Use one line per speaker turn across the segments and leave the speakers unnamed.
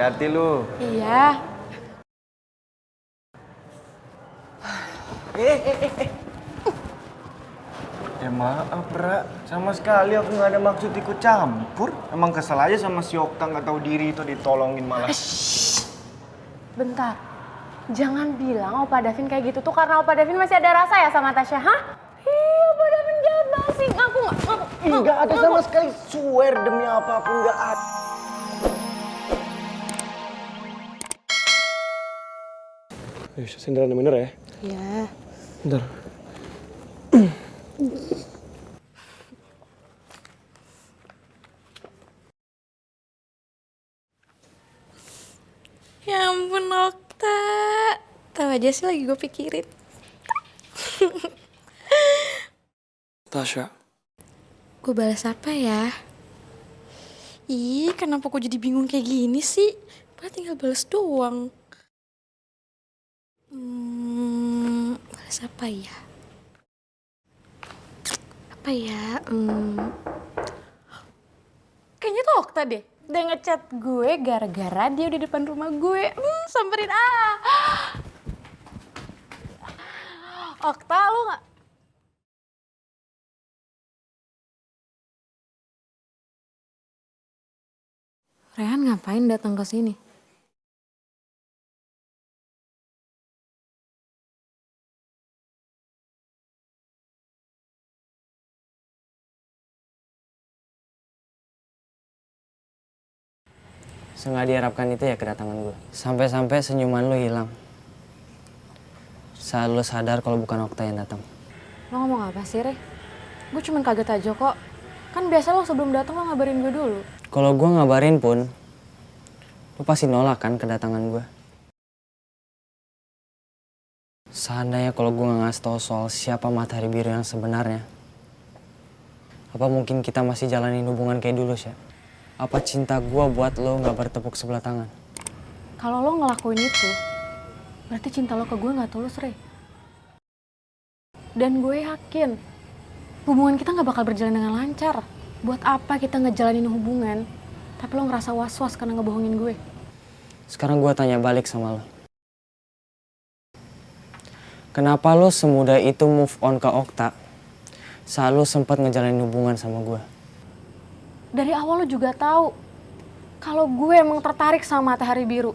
Hati-hati lu.
Iya.
Ya maaf, Ra. Sama sekali aku nggak ada maksud ikut campur. Emang kesel aja sama si Okta nggak tahu diri itu ditolongin malah.
Bentar. Jangan bilang Opa Davin kayak gitu tuh karena Opa Davin masih ada rasa ya sama Tasya, hah? Ih, Opa Davin jahat banget sih. Aku nggak.
Nggak ada sama sekali. Swear demi apapun nggak ada. Sindiran bener ya?
Iya.
Bentar.
Ya ampun Okta. Tahu aja sih lagi gue pikirin.
Tasya.
Gue balas apa ya? Ih, kenapa gue jadi bingung kayak gini sih? Padahal tinggal balas doang. Balas apa ya? Apa ya? Kayaknya tuh Okta deh. Dia ngechat gue gara-gara dia udah depan rumah gue. Samperin Okta, lu nggak? Rehan ngapain datang ke sini?
Senggak diharapkan itu ya kedatangan gue. Sampai-sampai senyuman lu hilang. Saat lu sadar kalau bukan Okta yang datang.
Lo ngomong apa sih, Re? Gue cuman kaget aja kok. Kan biasa lo sebelum datang lo ngabarin gue dulu.
Kalau gue ngabarin pun, lu pasti nolak kan kedatangan gue. Seandainya kalau gue nggak ngasih tau soal siapa Matahari Biru yang sebenarnya, apa mungkin kita masih jalanin hubungan kayak dulu, Sya? Apa cinta gue buat lo nggak bertepuk sebelah tangan?
Kalau lo ngelakuin itu, berarti cinta lo ke gue nggak tulus, Re. Dan gue yakin hubungan kita nggak bakal berjalan dengan lancar. Buat apa kita ngejalanin hubungan, tapi lo ngerasa was-was karena ngebohongin gue?
Sekarang gue tanya balik sama lo. Kenapa lo semudah itu move on ke Okta saat lo sempat ngejalanin hubungan sama gue?
Dari awal lo juga tahu kalau gue emang tertarik sama Matahari Biru.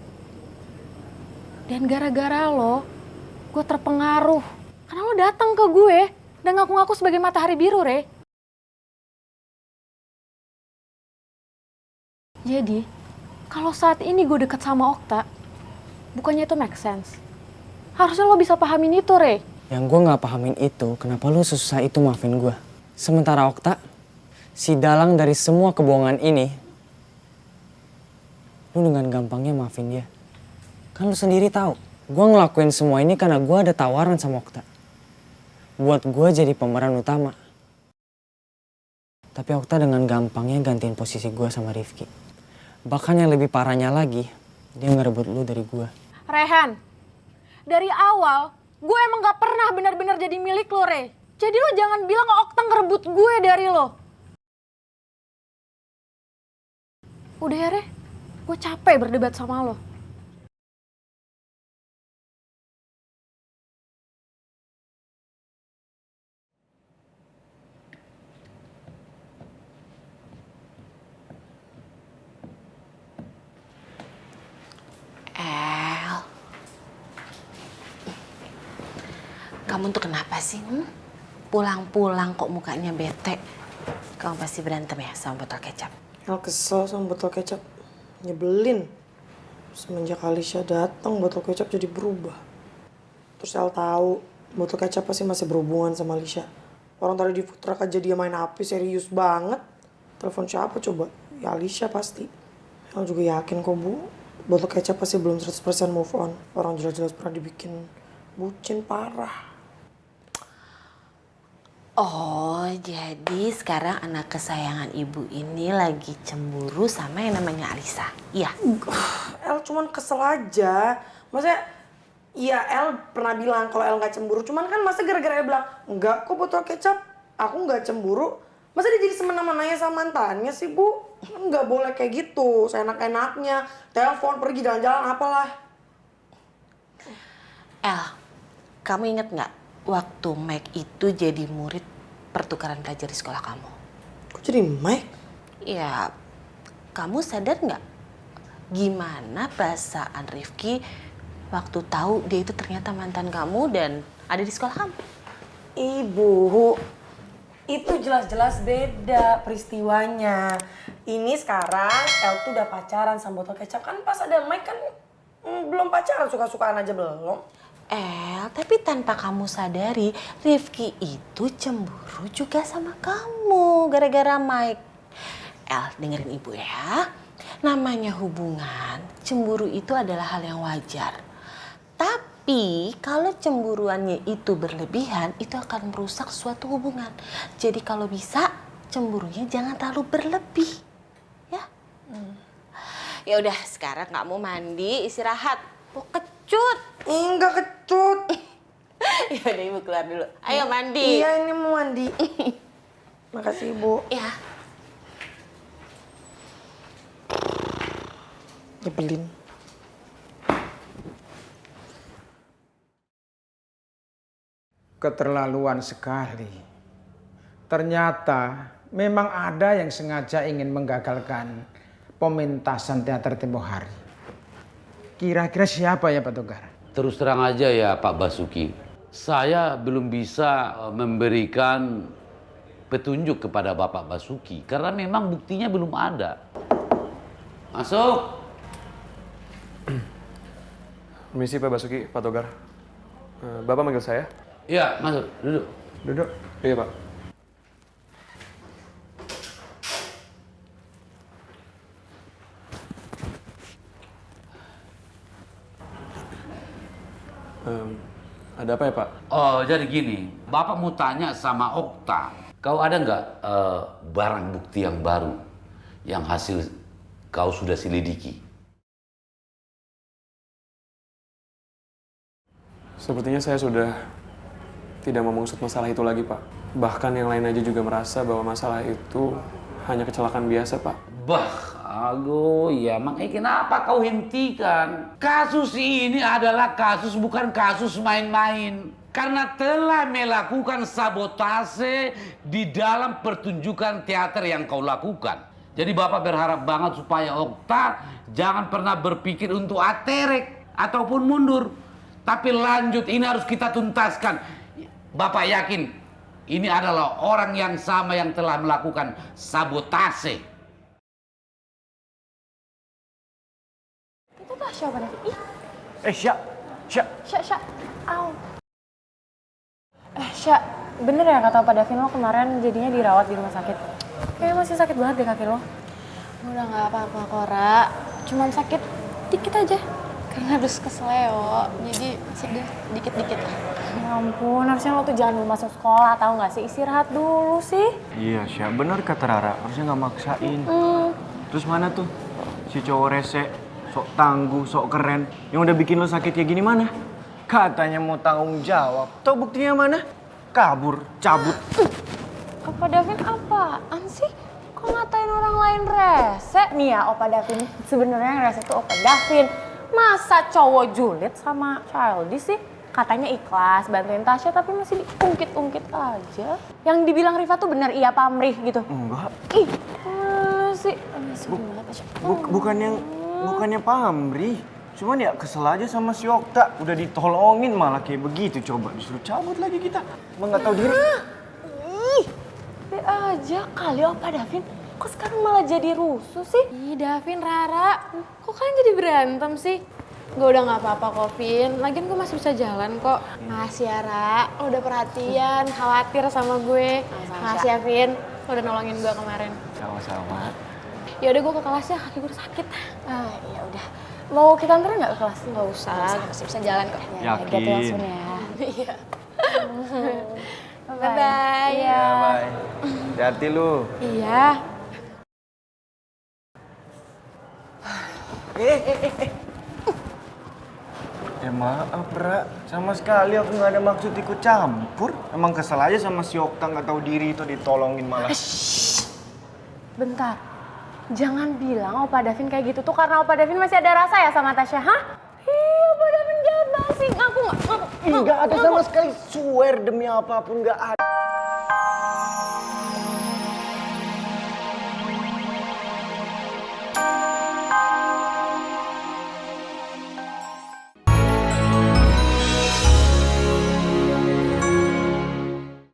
Dan gara-gara lo, gue terpengaruh. Karena lo datang ke gue dan ngaku-ngaku sebagai Matahari Biru, Re. Jadi, kalau saat ini gue deket sama Okta, bukannya itu make sense. Harusnya lo bisa pahamin itu, Re.
Yang gue gak pahamin itu, kenapa lo susah itu maafin gue? Sementara Okta, si dalang dari semua kebohongan ini, lu dengan gampangnya maafin dia. Kan lu sendiri tahu, gue ngelakuin semua ini karena gue ada tawaran sama Okta. Buat gue jadi pemeran utama. Tapi Okta dengan gampangnya gantiin posisi gue sama Rifki. Bahkan yang lebih parahnya lagi, dia ngerebut lu dari gue.
Rehan, dari awal gue emang gak pernah benar-benar jadi milik lo, Re. Jadi lo jangan bilang Okta ngerebut gue dari lo. Udah ya, Re. Gue capek berdebat sama lo.
El, kamu tuh kenapa sih? Pulang-pulang kok mukanya bete. Kamu pasti berantem ya sama botol kecap?
El kesel sama botol kecap. Nyebelin. Semenjak Alisha datang, botol kecap jadi berubah. Terus El tahu botol kecap pasti masih berhubungan sama Alisha. Orang tadi di food truck aja dia main HP serius banget. Telepon siapa coba? Ya Alisha pasti. El juga yakin kok Bu. Botol kecap pasti belum 100% move on. Orang jelas-jelas pernah dibikin bucin parah.
Oh, jadi sekarang anak kesayangan ibu ini lagi cemburu sama yang namanya Alisa. Iya.
El cuman kesel aja. Maksudnya, iya El pernah bilang kalau El nggak cemburu. Cuman kan masa gara-gara El bilang, enggak kok botol kecap, aku nggak cemburu. Masa dia jadi semena-menanya sama mantannya sih Bu? Nggak boleh kayak gitu, seenak-enaknya. Telepon, pergi jalan-jalan, apalah.
El, kamu inget nggak waktu Mike itu jadi murid pertukaran belajar di sekolah kamu?
Kok jadi Mike?
Ya, kamu sadar nggak gimana perasaan Rifki waktu tahu dia itu ternyata mantan kamu dan ada di sekolah kamu?
Ibu, itu jelas-jelas beda peristiwanya. Ini sekarang El tuh udah pacaran sama botol kecap. Kan pas ada Mike kan belum pacaran, suka-sukaan aja belum.
El, tapi tanpa kamu sadari, Rifki itu cemburu juga sama kamu gara-gara Mike. El, dengerin ibu ya. Namanya hubungan, cemburu itu adalah hal yang wajar. Tapi kalau cemburuannya itu berlebihan, itu akan merusak suatu hubungan. Jadi kalau bisa, cemburunya jangan terlalu berlebih. Ya? Ya udah, sekarang kamu mandi, istirahat. Mau kecut.
Enggak kecut.
Ya udah, ibu keluar dulu. Ayo mandi.
Iya, ini mau mandi. Makasih, Ibu.
Ya.
Nyebelin.
Keterlaluan sekali. Ternyata memang ada yang sengaja ingin menggagalkan pementasan teater tempo hari. Kira-kira siapa ya Pak Togar?
Terus terang aja ya Pak Basuki, saya belum bisa memberikan petunjuk kepada Bapak Basuki karena memang buktinya belum ada. Masuk.
Permisi Pak Basuki, Pak Togar. Bapak manggil saya?
Ya, masuk. Duduk.
Duduk. Iya Pak. Ada apa ya Pak?
Oh, jadi gini, Bapak mau tanya sama Okta, kau ada nggak barang bukti yang baru yang hasil kau sudah selidiki?
Sepertinya saya sudah tidak mau mengusut masalah itu lagi Pak. Bahkan yang lain aja juga merasa bahwa masalah itu hanya kecelakaan biasa Pak.
Bah, ago, ya makanya kenapa kau hentikan? Kasus ini adalah kasus bukan kasus main-main. Karena telah melakukan sabotase di dalam pertunjukan teater yang kau lakukan. Jadi Bapak berharap banget supaya Okta jangan pernah berpikir untuk aterek ataupun mundur. Tapi lanjut, ini harus kita tuntaskan. Bapak yakin ini adalah orang yang sama yang telah melakukan sabotase.
Itu Tasya apa David? Ih,
Sya.
Sya. Au. Sya, bener ya kata Pak Davin lo kemarin jadinya dirawat di rumah sakit? Kayaknya masih sakit banget deh kaki lo. Udah gak apa-apa Kora, cuman sakit dikit aja. Karena harus kesleo, jadi sedih dikit-dikit lah. Ya ampun, harusnya lo tuh jangan dulu masuk sekolah, tahu nggak sih? Istirahat dulu sih.
Iya, Sya. Bener kata Rara. Harusnya nggak maksain. Terus mana tuh si cowok rese, sok tangguh, sok keren, yang udah bikin lo sakit kayak gini mana? Katanya mau tanggung jawab. Tahu buktinya mana? Kabur, cabut.
Opa Davin apaan sih? Kok ngatain orang lain rese? Nih ya Opa Davin, sebenarnya yang rese tuh Opa Davin. Masa cowok julid sama childish sih? Katanya ikhlas bantuin Tasya tapi masih diungkit-ungkit aja. Yang dibilang Riva tuh bener iya pamrih gitu.
Enggak.
Ih, sih. Sebenarnya Tasya.
Bukannya pamrih. Cuman ya kesel aja sama si Okta. Udah ditolongin malah kayak begitu. Coba disuruh cabut lagi kita. Emang nggak tahu diri.
Ih, be aja kali Opa Davin. Kok sekarang malah jadi rusuh sih? Ih, Davin, Rara. Kok kalian jadi berantem sih? Gue udah gak apa-apa kok, Vin. Lagian gue masih bisa jalan kok. Makasih ya, Ra. Lo udah perhatian, khawatir sama gue. Makasih ya, Vin. Lo udah nolongin gue kemarin.
Sama-sama.
Ya udah gue ke kelas ya, kaki gue udah sakit. Ya udah. Mau kita anterin gak ke kelas? Gak usah, masih bisa jalan kok.
Yakin.
Hati-hati langsung ya. Iya.
Ya,
Bye-bye. Iya.
bye. Hati-hati lu.
Iya.
Ya maaf, Ra. Sama sekali aku nggak ada maksud ikut campur. Emang kesel aja sama si Okta nggak tahu diri itu ditolongin malah.
Bentar. Jangan bilang Opa Davin kayak gitu tuh karena Opa Davin masih ada rasa ya sama Tasya, hah? Ih, Opa Davin jahat banget sih. Ngaku nggak?
Nggak ada sama sekali, swear demi apapun nggak ada.